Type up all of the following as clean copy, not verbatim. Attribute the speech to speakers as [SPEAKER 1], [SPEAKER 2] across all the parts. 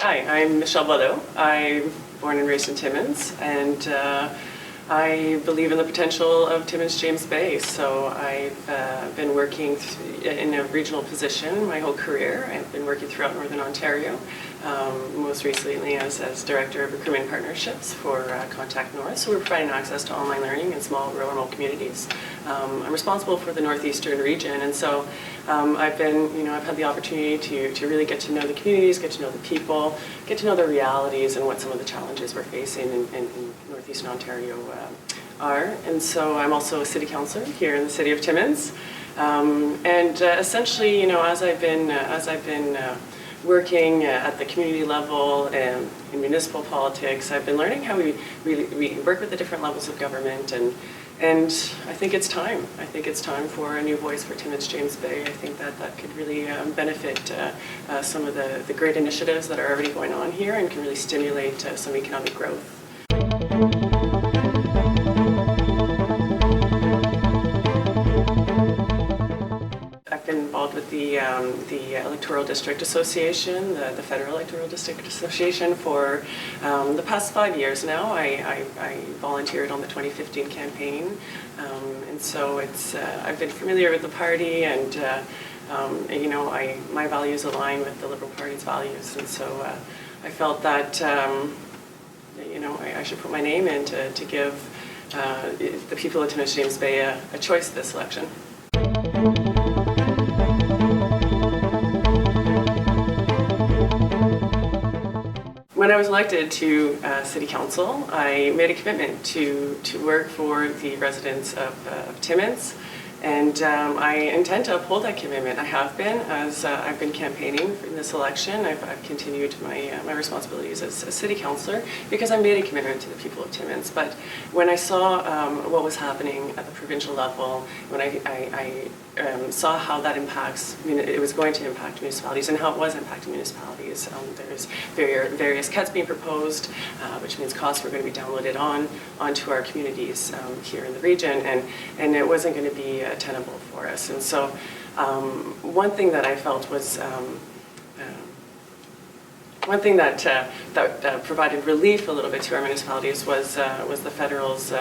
[SPEAKER 1] Hi, I'm Michelle Boileau. I'm born and raised in Timmins, and I believe in the potential of Timmins-James Bay. So I've been working in a regional position my whole career. I've been working throughout Northern Ontario, most recently as Director of Recruitment Partnerships for Contact North. So we're providing access to online learning in small rural remote communities. I'm responsible for the northeastern region, and so I've had the opportunity to really get to know the communities, get to know the people, get to know the realities and what some of the challenges we're facing in northeastern Ontario are. And so I'm also a city councillor here in the city of Timmins. Essentially, as I've been working at the community level and in municipal politics, I've been learning how we work with the different levels of government, and I think it's time. I think it's time for a new voice for Timmins-James Bay. I think that could really benefit some of the great initiatives that are already going on here and can really stimulate some economic growth. I've been involved with the Electoral District Association, the Federal Electoral District Association, for the past 5 years now. I volunteered on the 2015 campaign, and so I've been familiar with the party, and my values align with the Liberal Party's values, and so I felt that I should put my name in to give the people of Timmins-James Bay a choice this election. When I was elected to City Council, I made a commitment to work for the residents of Timmins, and I intend to uphold that commitment. I have been, as I've been campaigning in this election. I've continued my responsibilities as a City Councillor because I made a commitment to the people of Timmins. But when I saw what was happening at the provincial level, when I saw how that it was going to impact municipalities and how it was impacting municipalities. There's various cuts being proposed, which means costs were going to be downloaded onto our communities here in the region, and it wasn't going to be tenable for us. And so one thing that I felt was one thing that provided relief a little bit to our municipalities was the federal's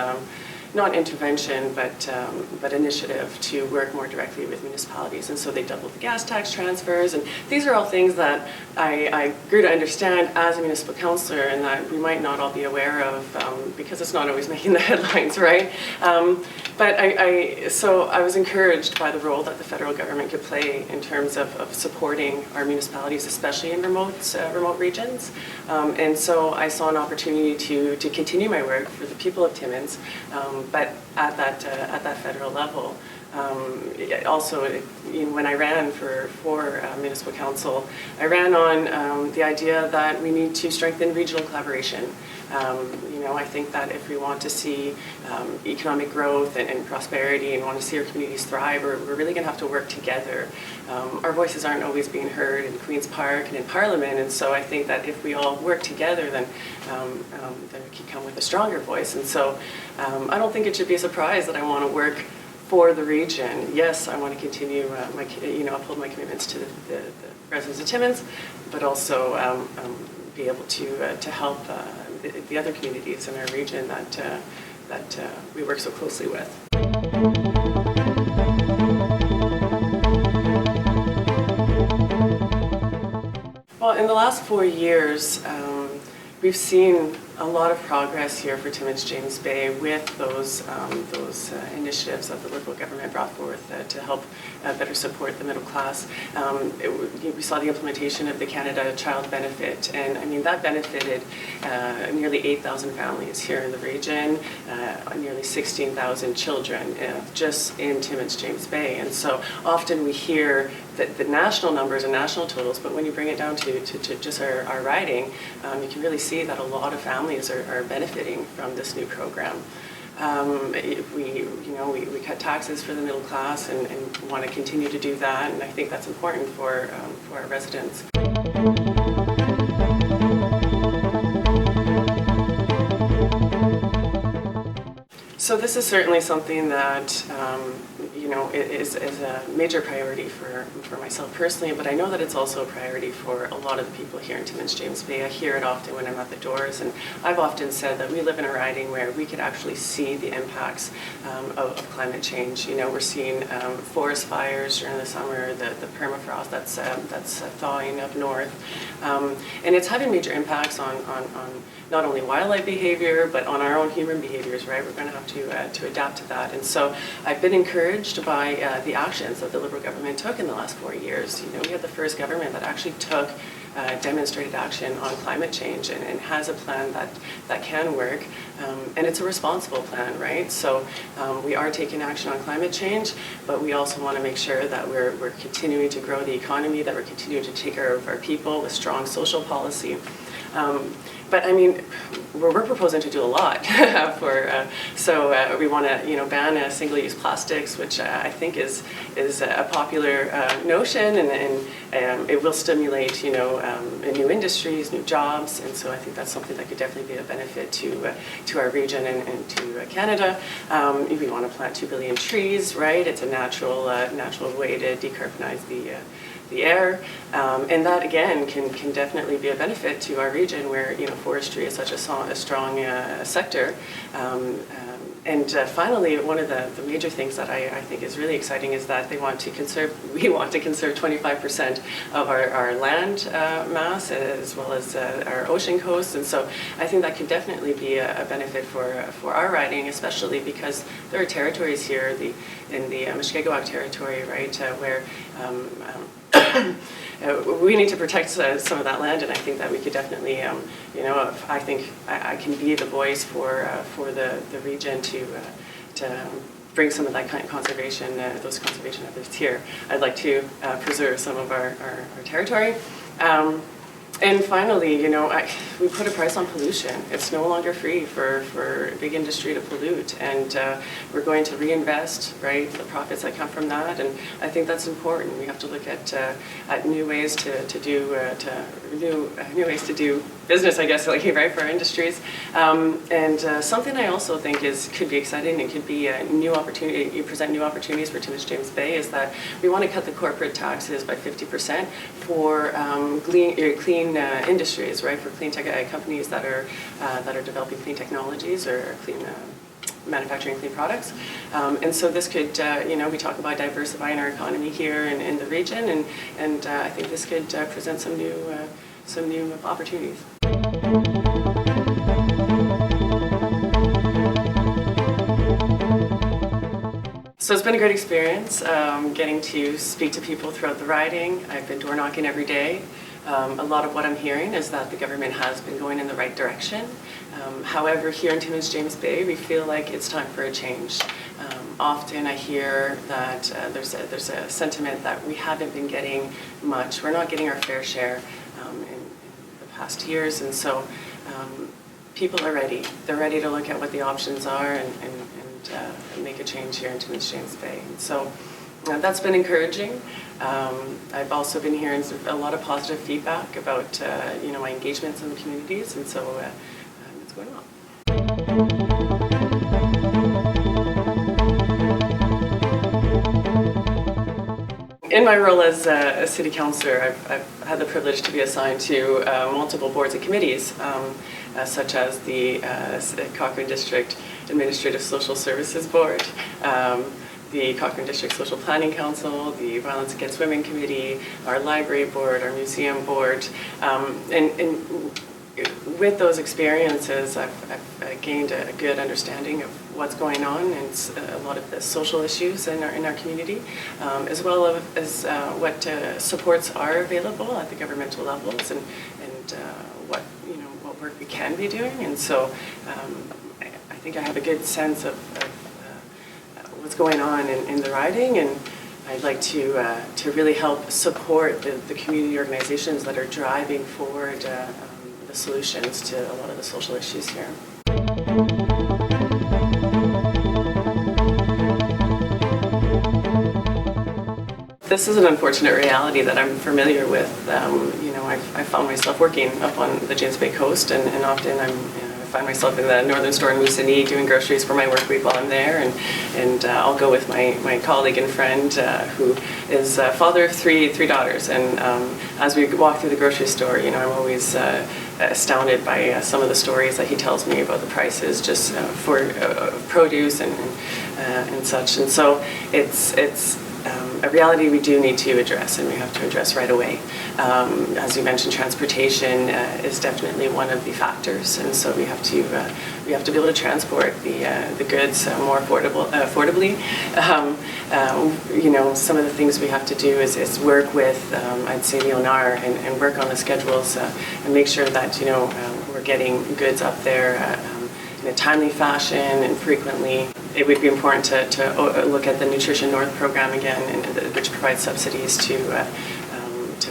[SPEAKER 1] not intervention, but initiative to work more directly with municipalities. And so they doubled the gas tax transfers, and these are all things that I grew to understand as a municipal councillor, and that we might not all be aware of because it's not always making the headlines, right? So I was encouraged by the role that the federal government could play in terms of supporting our municipalities, especially in remote regions. And so I saw an opportunity to continue my work for the people of Timmins, but at that federal level. Also, when I ran for municipal council, I ran on the idea that we need to strengthen regional collaboration. I think that if we want to see economic growth and prosperity and want to see our communities thrive, we're really going to have to work together. Our voices aren't always being heard in Queen's Park and in Parliament, and so I think that if we all work together, then we can come with a stronger voice. And so I don't think it should be a surprise that I want to work for the region. Yes, I want to continue uphold my commitments to the residents of Timmins, but also be able to help the other communities in our region that we work so closely with. Well, in the last 4 years, we've seen a lot of progress here for Timmins-James Bay with those initiatives that the Liberal government brought forth to help better support the middle class. We saw the implementation of the Canada Child Benefit, and I mean that benefited nearly 8,000 families here in the region, nearly 16,000 children just in Timmins-James Bay. And so often we hear the national numbers and national totals, but when you bring it down to just our riding, you can really see that a lot of families are benefiting from this new program. We cut taxes for the middle class and want to continue to do that, and I think that's important for our residents. So this is certainly something that is a major priority for myself personally, but I know that it's also a priority for a lot of the people here in Timmins-James Bay. I hear it often when I'm at the doors, and I've often said that we live in a riding where we could actually see the impacts of climate change. We're seeing forest fires during the summer, the permafrost that's thawing up north, and it's having major impacts on not only wildlife behavior, but on our own human behaviors, right? We're going to have to adapt to that. And so I've been encouraged by the actions that the Liberal government took in the last 4 years. We had the first government that actually took demonstrated action on climate change and has a plan that can work. And it's a responsible plan, right? So we are taking action on climate change, but we also want to make sure that we're continuing to grow the economy, that we're continuing to take care of our people with strong social policy. But I mean, we're proposing to do a lot so we want to ban single-use plastics, which I think is a popular notion, and it will stimulate new industries, new jobs, and so I think that's something that could definitely be a benefit to our region and to Canada. We want to plant 2 billion trees, right? It's a natural way to decarbonize the air, and that again can definitely be a benefit to our region where forestry is such a strong sector. And finally, one of the major things that I think is really exciting is that we want to conserve 25% of our land mass as well as our ocean coast, and so I think that could definitely be a benefit for our riding, especially because there are territories here in the Mushkegowuk territory, right, where we need to protect some of that land, and I think that we could definitely, I think I can be the voice for the region to bring some of that kind of conservation, those conservation efforts here. I'd like to preserve some of our territory. And finally, we put a price on pollution. It's no longer free for big industry to pollute, and we're going to reinvest, right, the profits that come from that. And I think that's important. We have to look at new ways to do business, I guess, right, for our industries. And something I also think could be exciting and could be a new opportunity. You present new opportunities for Timmins-James Bay is that we want to cut the corporate taxes by 50% for clean industries, right? For clean tech companies that are developing clean technologies or clean manufacturing clean products, and so this could, we talk about diversifying our economy here in the region, and I think this could present some new opportunities. So it's been a great experience getting to speak to people throughout the riding. I've been door knocking every day. A lot of what I'm hearing is that the government has been going in the right direction. However, here in Timmins-James Bay, we feel like it's time for a change. Often I hear that there's a sentiment that we haven't been getting much. We're not getting our fair share in the past years, and so people are ready. They're ready to look at what the options are and make a change here in Timmins-James Bay. And so that's been encouraging. I've also been hearing a lot of positive feedback about my engagements in the communities, and so it's going on. In my role as a city councillor, I've had the privilege to be assigned to multiple boards and committees, such as the Cochrane District Administrative Social Services Board, the Cochrane District Social Planning Council, the Violence Against Women Committee, our library board, our museum board, and with those experiences, I've gained a good understanding of what's going on and a lot of the social issues in our community, as well as what supports are available at the governmental levels and what work we can be doing. And so I think I have a good sense of what's going on in the riding, and I'd like to really help support the community organizations that are driving forward the solutions to a lot of the social issues here. This is an unfortunate reality that I'm familiar with. I found myself working up on the James Bay coast, and often I'm find myself in the northern store in Moosonee doing groceries for my work week while I'm there, and I'll go with my colleague and friend who is father of three daughters, and as we walk through the grocery store, I'm always astounded by some of the stories that he tells me about the prices just for produce and such, and so it's a reality we do need to address, and we have to address right away. As you mentioned, transportation is definitely one of the factors, and so we have to be able to transport the goods more affordably. Some of the things we have to do is work with, I'd say, the ONAR and work on the schedules and make sure that we're getting goods up there in a timely fashion and frequently. It would be important to look at the Nutrition North program again, which provides subsidies to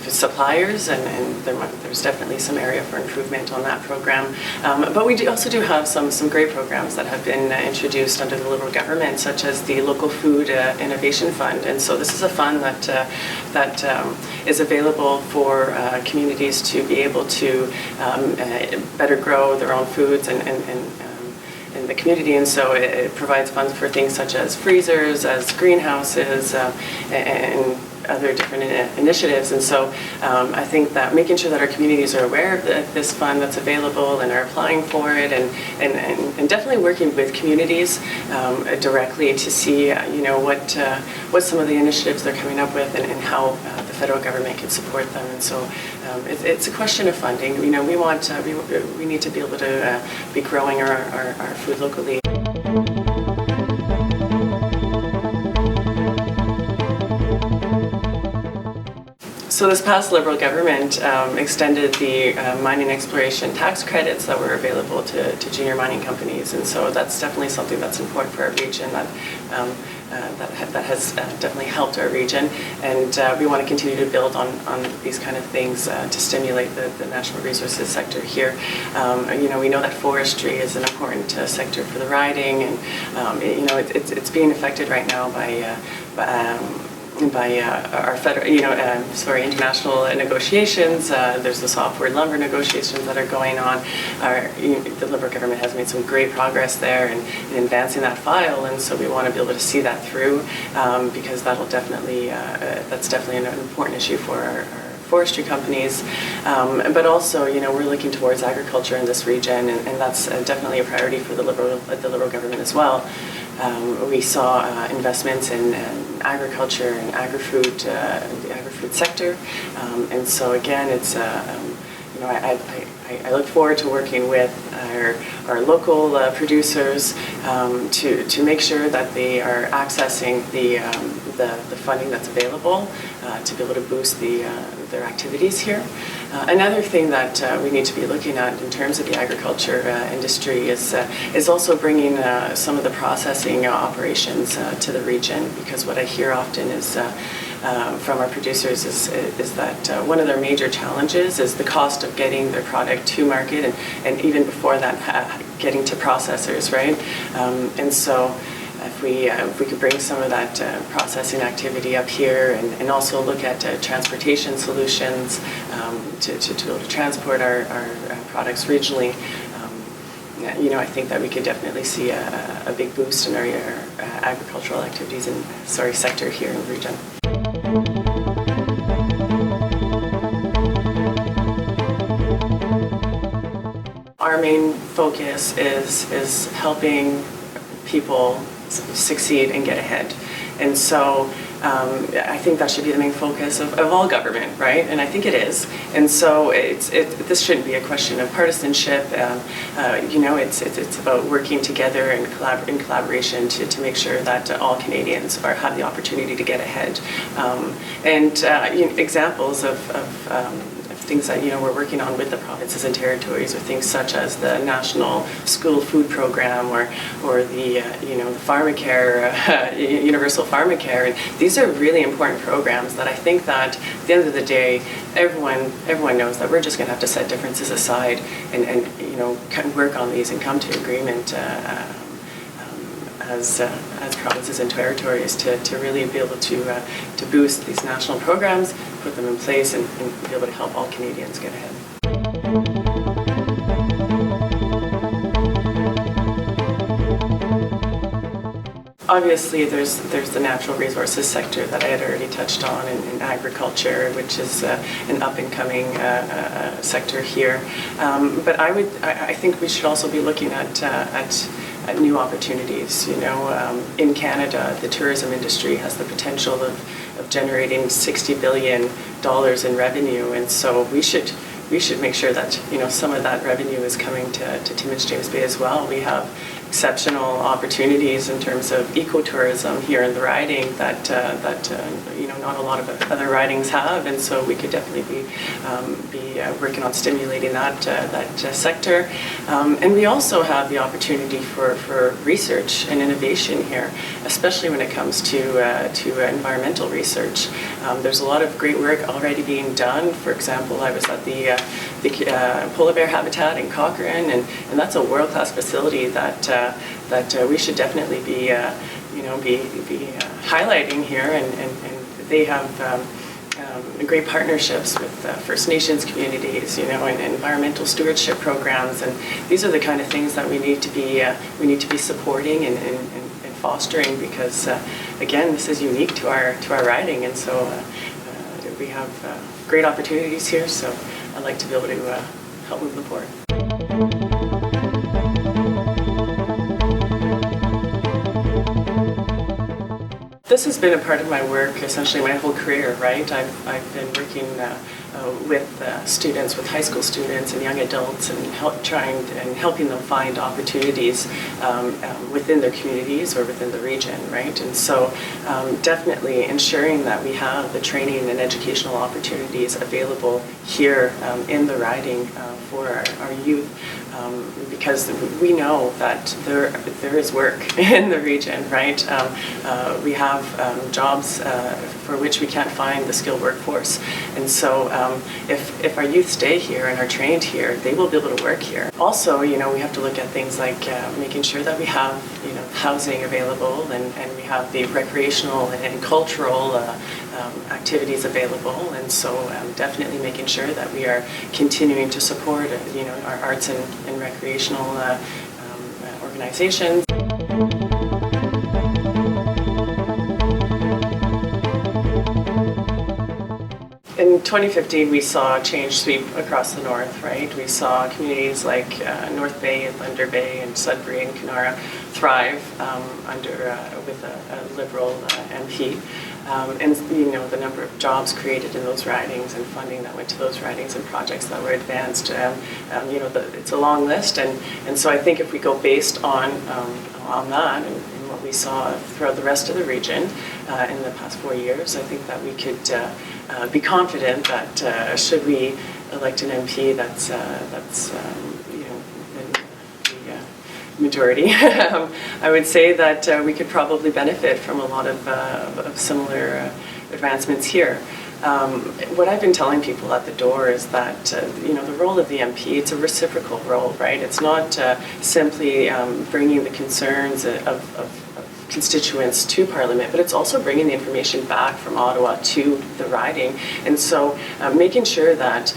[SPEAKER 1] suppliers, and there's definitely some area for improvement on that program. But we also do have some great programs that have been introduced under the Liberal government, such as the Local Food Innovation Fund. And so this is a fund that is available for communities to be able to better grow their own foods and in the community, and so it provides funds for things such as freezers, as greenhouses, and other different initiatives. And so I think that making sure that our communities are aware of this fund that's available and are applying for it, and definitely working with communities directly to see what some of the initiatives they're coming up with and how the federal government can support them. And so it's a question of funding. We need to be able to be growing our food locally. So this past Liberal government extended the mining exploration tax credits that were available to junior mining companies, and so that's definitely something that's important for our region that has definitely helped our region, and we want to continue to build on these kind of things to stimulate the natural resources sector here. We know that forestry is an important sector for the riding, and it's being affected right now by our federal, international negotiations. There's the softwood lumber negotiations that are going on. The Liberal government has made some great progress there in advancing that file, and so we want to be able to see that through because that's definitely an important issue for our forestry companies, but also, we're looking towards agriculture in this region, and that's definitely a priority for the Liberal government as well. We saw investments in agriculture and agri-food, the agri-food sector, and so again, it's I look forward to working with our local producers to make sure that they are accessing the funding that's available to be able to boost their activities here. Another thing that we need to be looking at in terms of the agriculture industry is also bringing some of the processing operations to the region, because what I hear often is from our producers is that one of their major challenges is the cost of getting their product to market, and even before that, getting to processors, right? And so if we could bring some of that processing activity up here, and also look at transportation solutions to be able to transport our products regionally, I think that we could definitely see a big boost in our agricultural activities sector here in the region. Our main focus is helping people succeed and get ahead, and so I think that should be the main focus of all government, right? And I think it is. And so this shouldn't be a question of partisanship. It's about working together and in collaboration to make sure that all Canadians have the opportunity to get ahead. Examples of things that we're working on with the provinces and territories are things such as the National School Food Program or the the Pharmacare, Universal Pharmacare, and these are really important programs that I think that at the end of the day, everyone knows that we're just going to have to set differences aside and work on these and come to agreement as provinces and territories to really be able to boost these national programs, put them in place, and be able to help all Canadians get ahead. Obviously, there's the natural resources sector that I had already touched on, in agriculture, which is an up-and-coming sector here. But I think we should also be looking at new opportunities. You know, in Canada, the tourism industry has the potential of generating $60 billion in revenue, and so we should make sure that, you know, some of that revenue is coming to Timmins-James Bay as well. We have exceptional opportunities in terms of ecotourism here in the riding that you know, not a lot of other ridings have, and so we could definitely be working on stimulating that sector. And we also have the opportunity for research and innovation here, especially when it comes to environmental research. There's a lot of great work already being done. For example, I was at the polar bear habitat in Cochrane, and that's a world-class facility that we should definitely be highlighting here, and they have great partnerships with First Nations communities, you know, and environmental stewardship programs, and these are the kind of things that we need to be supporting and fostering, because again, this is unique to our riding, and so we have great opportunities here. So I'd like to be able to help move them forward. This has been a part of my work essentially my whole career, right? I've been working with students, with high school students and young adults, and helping them find opportunities within their communities or within the region, right? And so definitely ensuring that we have the training and educational opportunities available here in the riding for our youth, because we know that there is work in the region, right? We have jobs for which we can't find the skilled workforce, and so if our youth stay here and are trained here, they will be able to work here. Also, you know, we have to look at things like making sure that we have, you know, housing available, and we have the recreational and cultural activities available, and so definitely making sure that we are continuing to support, you know, our arts and recreational organizations. In 2015, we saw a change sweep across the north, right? We saw communities like North Bay and Thunder Bay and Sudbury and Kenora thrive with a Liberal MP. And you know, the number of jobs created in those ridings and funding that went to those ridings and projects that were advanced, you know, it's a long list, and so I think if we go based on that and what we saw throughout the rest of the region in the past 4 years, I think that we could be confident that should we elect an MP that's you know, in the majority, I would say that we could probably benefit from a lot of similar advancements here. What I've been telling people at the door is that you know, the role of the MP, it's a reciprocal role, right? It's not simply bringing the concerns of constituents to Parliament, but it's also bringing the information back from Ottawa to the riding, and so making sure that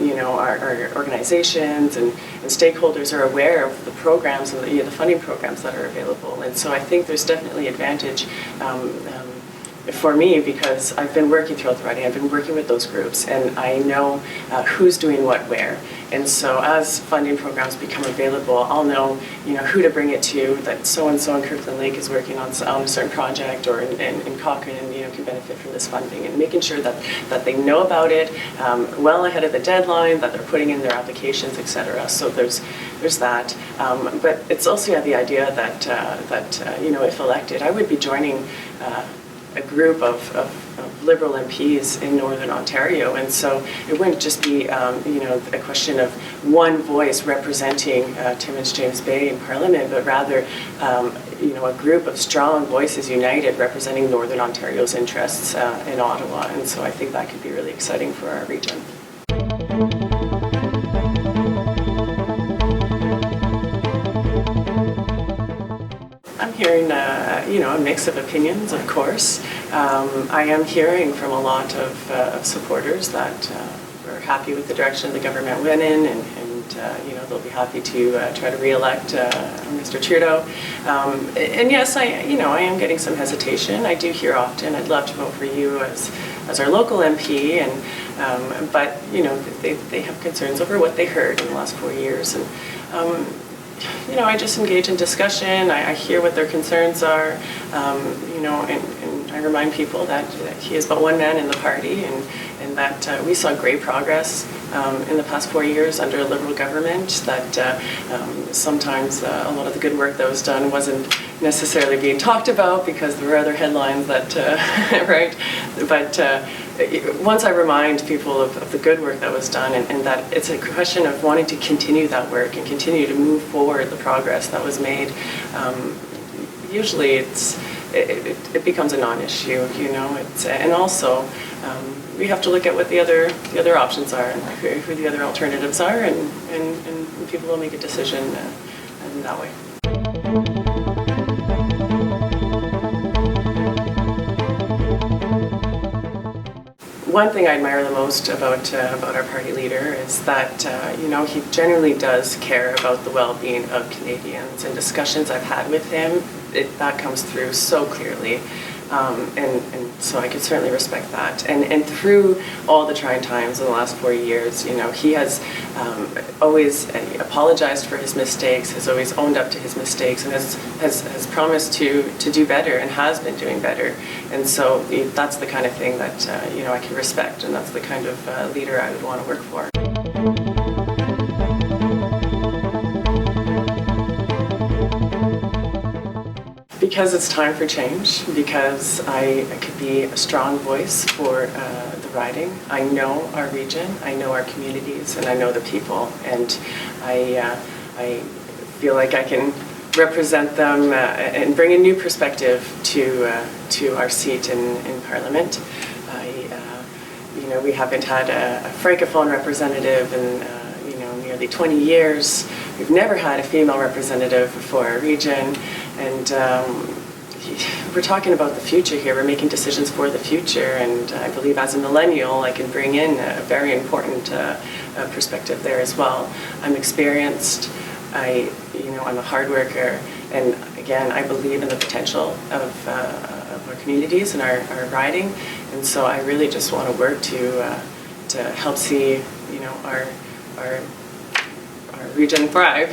[SPEAKER 1] you know, our organizations and stakeholders are aware of the programs and the funding programs that are available. And so I think there's definitely advantage for me, because I've been working throughout the riding, I've been working with those groups, and I know who's doing what where. And so as funding programs become available, I'll know, you know, who to bring it to, that so-and-so in Kirkland Lake is working on a certain project, or in Cochrane, you know, can benefit from this funding, and making sure that they know about it well ahead of the deadline, that they're putting in their applications, etc. So there's that. But it's also the idea that you know, if elected, I would be joining a group of Liberal MPs in Northern Ontario, and so it wouldn't just be you know, a question of one voice representing Timmins-James Bay in Parliament, but rather you know, a group of strong voices united representing Northern Ontario's interests in Ottawa, and so I think that could be really exciting for our region. I'm hearing you know, a mix of opinions, of course. I am hearing from a lot of supporters that are happy with the direction the government went in, and they'll be happy to try to re-elect Mr. Trudeau. And yes, I am getting some hesitation. I do hear often, I'd love to vote for you as our local MP, but they have concerns over what they heard in the last 4 years, and I just engage in discussion. I hear what their concerns are, and I remind people that he is but one man in the party, and that we saw great progress in the past 4 years under a Liberal government, that sometimes a lot of the good work that was done wasn't necessarily being talked about because there were other headlines that, right? But once I remind people of the good work that was done, and that it's a question of wanting to continue that work and continue to move forward the progress that was made, usually it becomes a non-issue, and also we have to look at what the other options are and who the other alternatives are, and people will make a decision in that way. One thing I admire the most about our party leader is that he genuinely does care about the well-being of Canadians. In discussions I've had with him, that comes through so clearly, and so I could certainly respect that. And through all the trying times in the last 4 years, he has always apologized for his mistakes, has always owned up to his mistakes, and has promised to do better, and has been doing better. And so that's the kind of thing that I can respect, and that's the kind of leader I would want to work for. Because it's time for change, because I could be a strong voice for the riding. I know our region, I know our communities, and I know the people, and I feel like I can represent them and bring a new perspective to our seat in Parliament. We haven't had a francophone representative in nearly 20 years. We've never had a female representative for our region, and we're talking about the future here. We're making decisions for the future, and I believe as a millennial I can bring in a very important perspective there as well. I'm experienced, I'm a hard worker, and again, I believe in the potential of our communities and our riding, and so I really just want to work to help see our region thrive.